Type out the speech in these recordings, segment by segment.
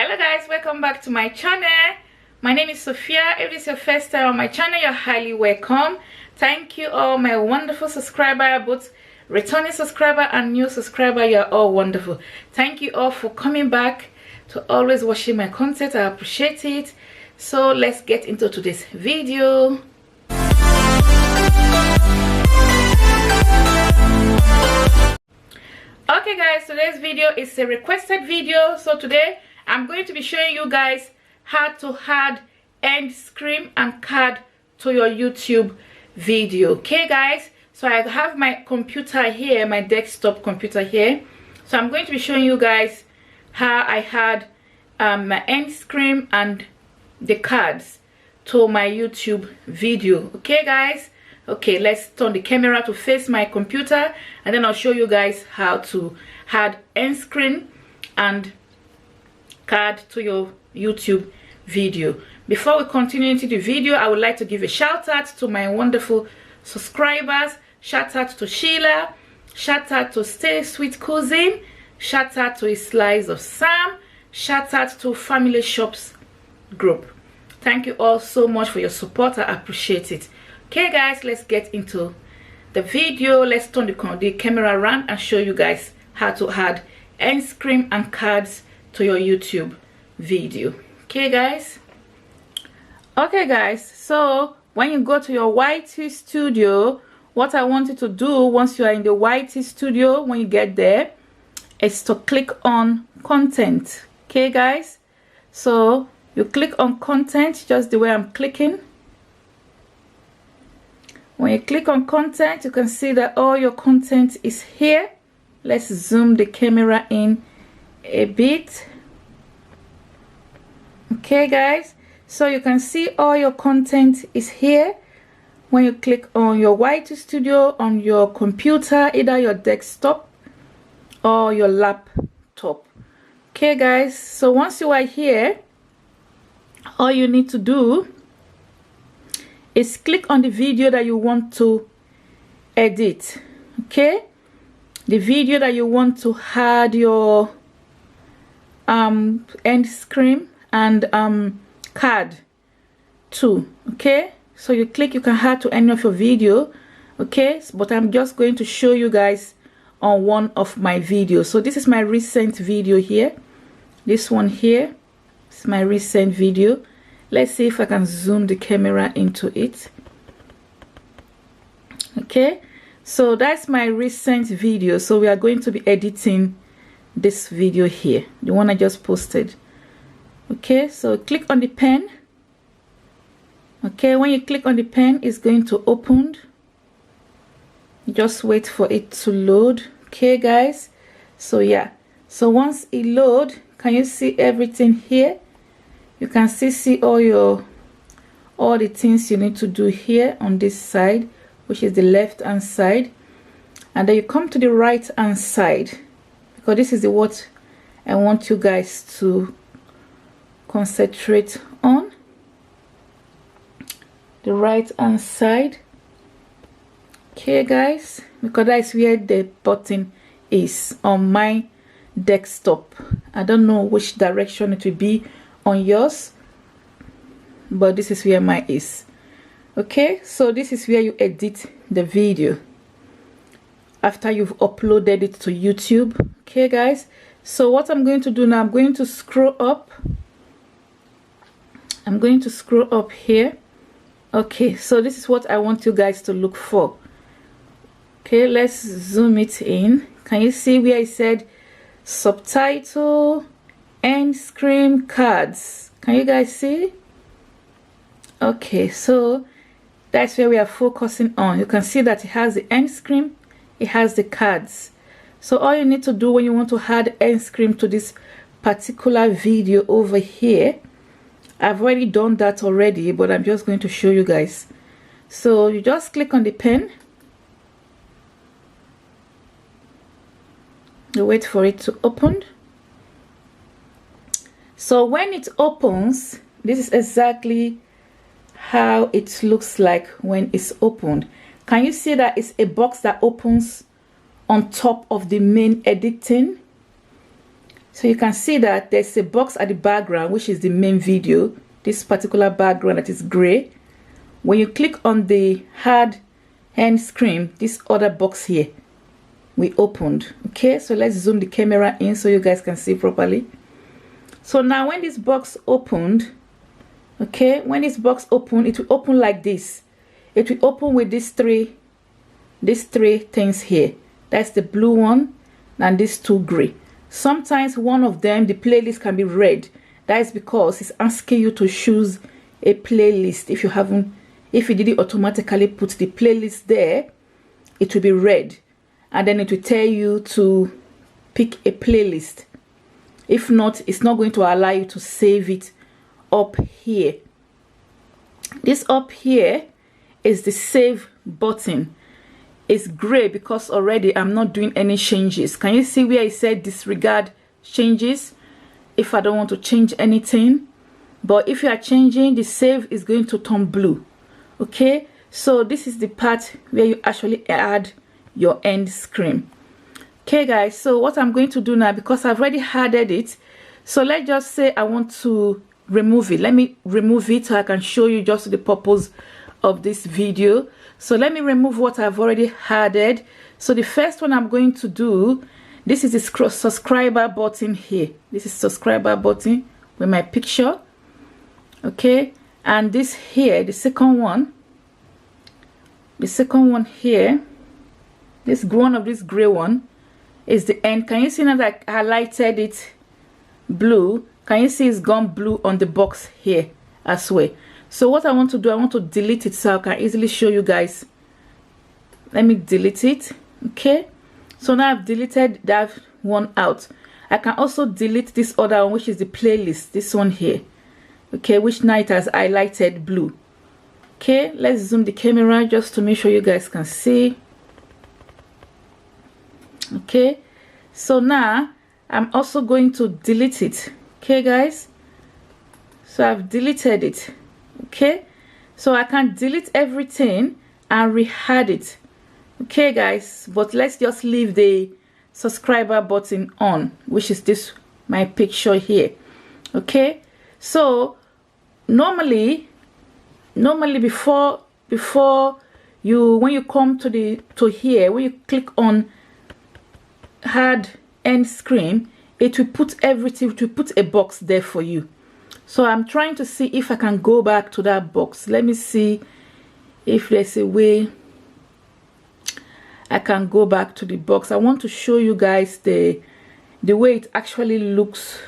Hello guys, welcome back to my channel. My name is Sophia. If this is your first time on my channel, you're highly welcome. Thank you all my wonderful subscriber, both returning subscriber and new subscriber. You're all wonderful. Thank you all for coming back to always watching my content. I appreciate it. So let's get into today's video. Okay guys, today's video is a requested video. So today I'm going to be showing you guys how to add end screen and card to your YouTube video. Okay guys, so I have my computer here, my desktop computer here. So I'm going to be showing you guys how I had my end screen and the cards to my YouTube video. Okay guys, okay, let's turn the camera to face my computer and then I'll show you guys how to add end screen and card to your YouTube video. Before we continue into the video, I would like to give a shout out to my wonderful subscribers. Shout out to Sheila, shout out to Stay Sweet Cousin, shout out to a Slice of Sam, shout out to Family Shops group. Thank you all so much for your support. I appreciate it. Okay guys, let's get into the video. Let's turn the camera around and show you guys how to add end screen and cards to your YouTube video. Okay guys, so when you go to your YT studio, what I want you to do once you are in the YT studio, when you get there, is to click on content. Okay guys, so you click on content just the way I'm clicking. When you click on content, you can see that all your content is here. Let's zoom the camera in a bit. Okay guys, so you can see all your content is here when you click on your YT studio on your computer, either your desktop or your laptop. Okay guys, so once you are here, all you need to do is click on the video that you want to edit. Okay, the video that you want to add your end screen and card to. Okay, so you click, you can add to any of your video. Okay, but I'm just going to show you guys on one of my videos. So this is my recent video here. This one here is my recent video. Let's see if I can zoom the camera into it. Okay, so that's my recent video. So we are going to be editing this video here, the one I just posted. Okay, so click on the pen. Okay, when you click on the pen, it's going to open. Just wait for it to load. Okay guys, so yeah, so once it load, can you see everything here? You can see all the things you need to do here on this side, which is the left hand side, and then you come to the right hand side, because this is what I want you guys to concentrate on. The right hand side. Okay guys, because that's where the button is on my desktop. I don't know which direction it will be on yours, but this is where mine is. Okay, so this is where you edit the video after you've uploaded it to YouTube. Okay guys, so what I'm going to do now, I'm going to scroll up. I'm going to scroll up here. Okay, so this is what I want you guys to look for. Okay, let's zoom it in. Can you see where I said subtitle, end screen, cards? Can you guys see? Okay, so that's where we are focusing on. You can see that it has the end screen, it has the cards. So all you need to do when you want to add end screen to this particular video over here, I've already done that already, but I'm just going to show you guys. So you just click on the pen. You wait for it to open. So when it opens, this is exactly how it looks like when it's opened. Can you see that it's a box that opens on top of the main editing? So you can see that there's a box at the background, which is the main video, this particular background that is gray. When you click on the hard end screen, this other box here we opened. Okay, so let's zoom the camera in so you guys can see properly. So now when this box opened, okay, when this box opened, it will open like this. It will open with these three things here. That's the blue one and these two gray. Sometimes one of them, the playlist, can be red. That is because it's asking you to choose a playlist. If you didn't automatically put the playlist there, it will be red, and then it will tell you to pick a playlist. If not, it's not going to allow you to save it up here. This up here is the save button. It's gray because already I'm not doing any changes. Can you see where it said disregard changes? If I don't want to change anything, but if you are changing, the save is going to turn blue. Okay, so this is the part where you actually add your end screen. Okay guys, so what I'm going to do now, because I've already added it, so let's just say I want to remove it. Let me remove it so I can show you just the purpose of this video. So let me remove what I've already added. So the first one I'm going to do, this is the subscriber button here. This is subscriber button with my picture. Okay, and this here, the second one here, this one of this gray one is the end. Can you see now that I highlighted it blue? Can you see it's gone blue on the box here as well? So what I want to do, I want to delete it so I can easily show you guys. Let me delete it. Okay, so now I've deleted that one out. I can also delete this other one, which is the playlist, this one here. Okay, which now it has highlighted blue. Okay, let's zoom the camera just to make sure you guys can see. Okay, so now I'm also going to delete it. Okay guys, so I've deleted it. Okay, so I can delete everything and re-add it. Okay guys, but let's just leave the subscriber button on, which is this, my picture here. Okay, so normally before you, when you come to here, when you click on hard end screen, it will put everything, to put a box there for you. So I'm trying to see if I can go back to that box. Let me see if there's a way I can go back to the box. I want to show you guys the way it actually looks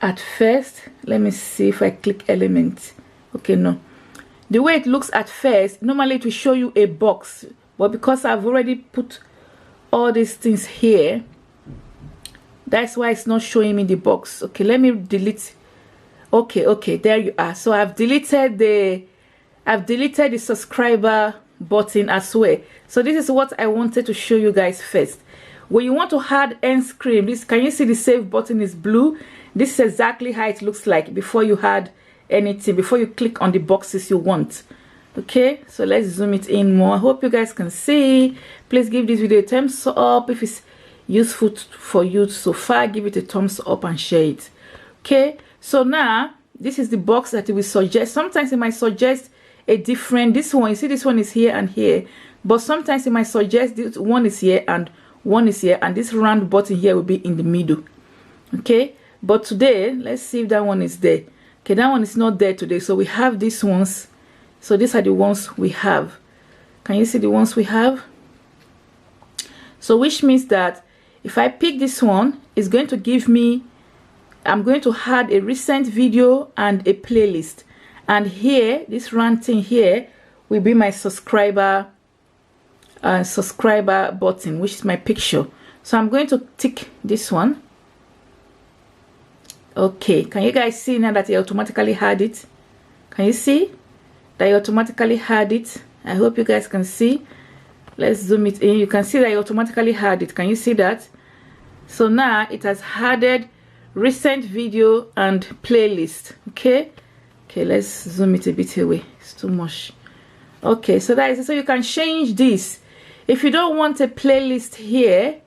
at first. Let me see if I click element. Okay, no, the way it looks at first, normally it will show you a box, but because I've already put all these things here, that's why it's not showing me the box. Okay, let me delete. Okay, there you are. So I've deleted the subscriber button as well. So this is what I wanted to show you guys first. When you want to add end screen, this, can you see the save button is blue? This is exactly how it looks like before you add anything, before you click on the boxes you want. Okay, so let's zoom it in more. I hope you guys can see. Please give this video a thumbs up. If it's useful for you so far, give it a thumbs up and share it. Okay, so now this is the box that it will suggest. Sometimes it might suggest a different, this one, you see this one is here and here, but sometimes it might suggest this one is here and one is here, and this round button here will be in the middle. Okay, but today let's see if that one is there. Okay, that one is not there today, so we have these ones. So these are the ones we have. Can you see the ones we have? So which means that if I pick this one, it's going to give me, I'm going to add a recent video and a playlist. And here, this round thing here will be my subscriber button, which is my picture. So I'm going to tick this one. Okay, can you guys see now that it automatically had it? Can you see that it automatically had it? I hope you guys can see. Let's zoom it in. You can see that it automatically had it. Can you see that? So now it has added recent video and playlist. Okay, let's zoom it a bit away. It's too much. Okay, so that is it. So you can change this. If you don't want a playlist here,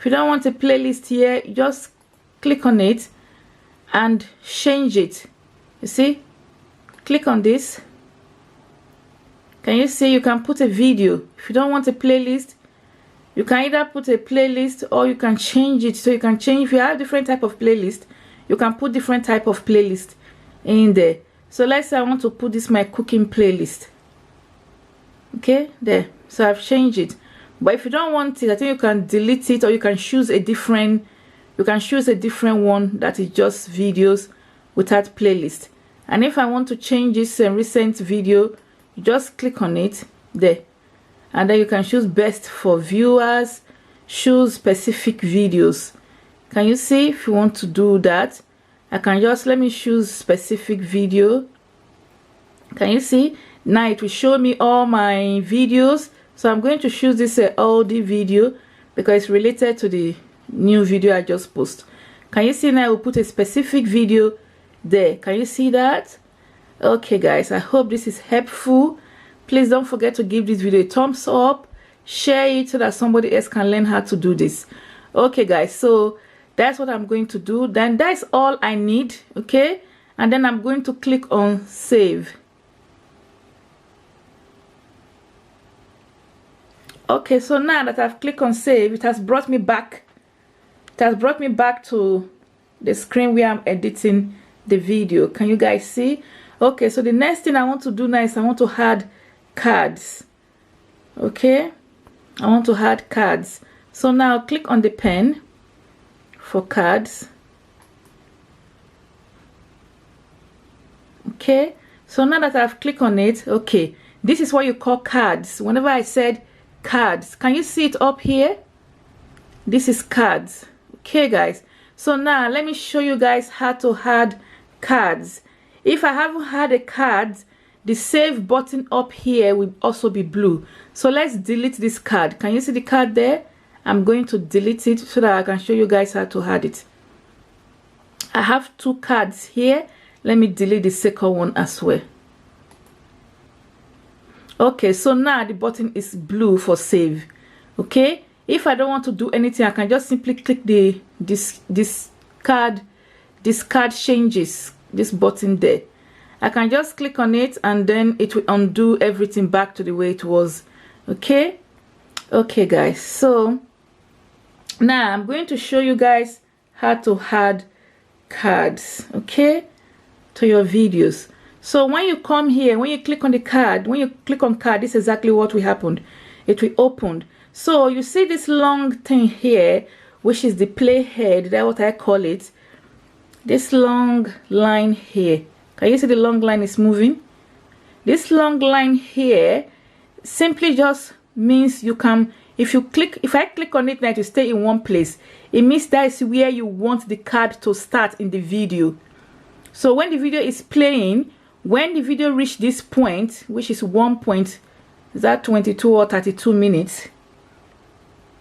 If you don't want a playlist here, you just click on it and change it. You see, click on this. Can you see you can put a video? If you don't want a playlist, you can either put a playlist or you can change it. So you can change, if you have different type of playlist, you can put different type of playlist in there. So let's say I want to put this my cooking playlist. Okay, there. So I've changed it. But if you don't want it, I think you can delete it, or you can choose a different one that is just videos without playlist. And if I want to change this recent video, you just click on it there, and then you can choose best for viewers, choose specific videos. Can you see? If you want to do that, I can just, let me choose specific video. Can you see? Now it will show me all my videos. So I'm going to choose this oldie video because it's related to the new video I just posted. Can you see? Now I will put a specific video there. Can you see that? Okay guys, I hope this is helpful. Please don't forget to give this video a thumbs up, share it so that somebody else can learn how to do this. Okay guys, so that's what I'm going to do. Then that's all I need. Okay, and then I'm going to click on save. Okay, so now that I've clicked on save, it has brought me back. It has brought me back to the screen where I'm editing the video. Can you guys see? Okay, so the next thing I want to do now is I want to add cards. Okay, I want to add cards. So now click on the pen for cards. Okay, so now that I've clicked on it, okay, this is what you call cards. Whenever I said cards, can you see it up here? This is cards. Okay guys, so now let me show you guys how to add cards. If I haven't had a card, the save button up here will also be blue. So let's delete this card. Can you see the card there? I'm going to delete it so that I can show you guys how to add it. I have two cards here. Let me delete the second one as well. Okay, so now the button is blue for save. Okay, if I don't want to do anything, I can just simply click the discard changes, this button there. I can just click on it and then it will undo everything back to the way it was. Okay, okay guys, so now I'm going to show you guys how to add cards, okay, to your videos. So when you come here, when you click on the card, when you click on card, this is exactly what will happen. It will open. So you see this long thing here, which is the playhead, that's what I call it. This long line here. Can you see the long line is moving? This long line here simply just means you can, if I click on it now to stay in one place, it means that is where you want the card to start in the video. So when the video is playing, when the video reach this point, which is 22 or 32 minutes,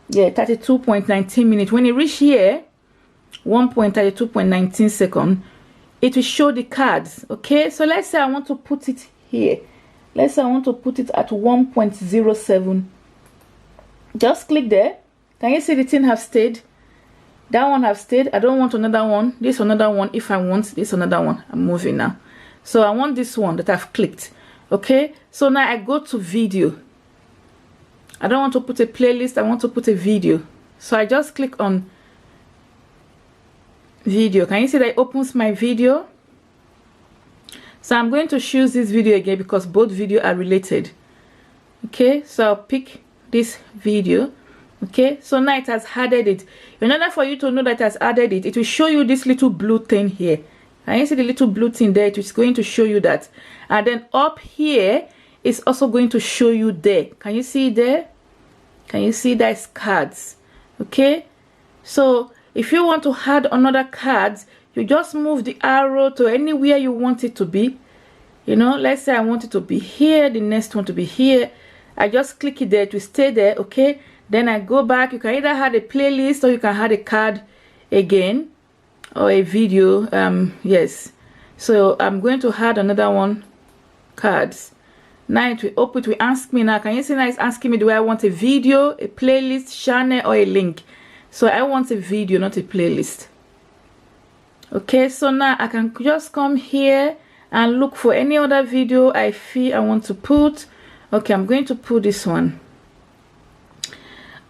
yeah, 32.19 minutes, when it reach here 1.32.19 seconds, it will show the cards. Okay, so let's say I want to put it here. Let's say I want to put it at 1.07. Just click there. Can you see the thing have stayed? That one have stayed. I don't want another one. This another one. If I want this another one, I'm moving now. So I want this one that I've clicked. Okay, so now I go to video. I don't want to put a playlist, I want to put a video. So I just click on video. Can you see that it opens my video? So I'm going to choose this video again because both videos are related. Okay, so I'll pick this video. Okay, so now it has added it. In order for you to know that it has added it, it will show you this little blue thing here. Can you see the little blue thing there? It is going to show you that. And then up here is also going to show you there. Can you see there? Can you see that's cards? Okay, so if you want to add another cards, you just move the arrow to anywhere you want it to be. You know, let's say I want it to be here, the next one to be here. I just click it there to stay there. Okay, then I go back. You can either add a playlist or you can add a card again or a video. Yes, so I'm going to add another one, cards. Now it will open, it will ask me now. Can you see now it's asking me, do I want a video, a playlist, channel, or a link? So I want a video, not a playlist. Okay, so now I can just come here and look for any other video I feel I want to put. Okay, I'm going to put this one.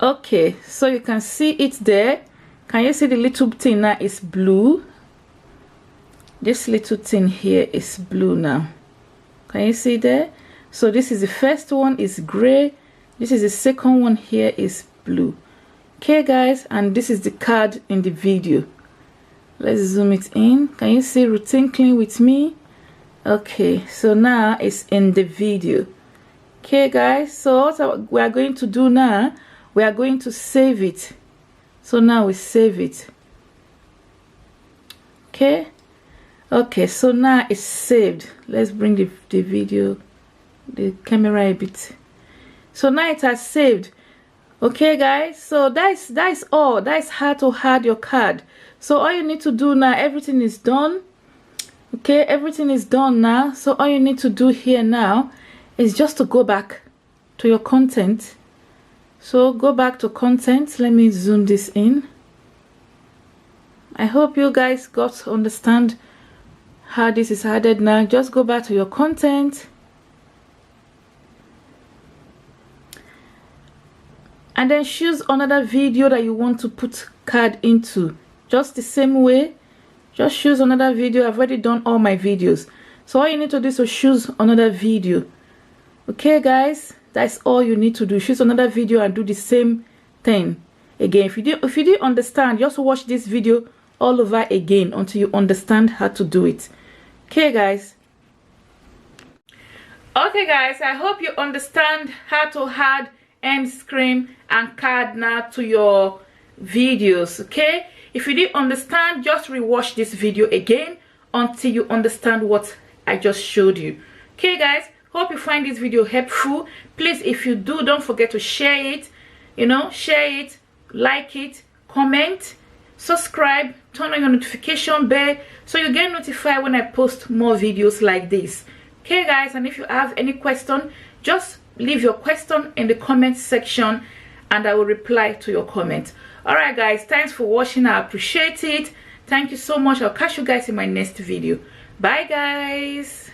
Okay, so you can see it there. Can you see the little thing now is blue? This little thing here is blue now. Can you see there? So this is the first one is gray. This is the second one here is blue. Okay guys, and this is the card in the video. Let's zoom it in. Can you see routine clean with me? Okay, so now it's in the video. Okay guys, so what we are going to do now, we are going to save it. So now we save it. Okay, so now it's saved. Let's bring the video, the camera a bit. So now it has saved. Okay guys, so that's all. That's how to add your card. So all you need to do now, everything is done. Okay, everything is done now. So all you need to do here now is just to go back to your content. So go back to content. Let me zoom this in. I hope you guys got to understand how this is added now. Just go back to your content. And then choose another video that you want to put card into. Just the same way. Just choose another video. I've already done all my videos. So all you need to do is to choose another video. Okay guys, that's all you need to do. Choose another video and do the same thing again. If you didn't understand, just watch this video all over again until you understand how to do it. Okay guys. Okay guys, I hope you understand how to add end screen and card now to your videos. Okay, if you didn't understand, just rewatch this video again until you understand what I just showed you. Okay guys, hope you find this video helpful. Please, if you do, don't forget to share it, share it, like it, comment, subscribe, turn on your notification bell so you get notified when I post more videos like this. Okay guys, and if you have any question, just leave your question in the comment section and I will reply to your comment. Alright guys, thanks for watching. I appreciate it. Thank you so much. I'll catch you guys in my next video. Bye guys.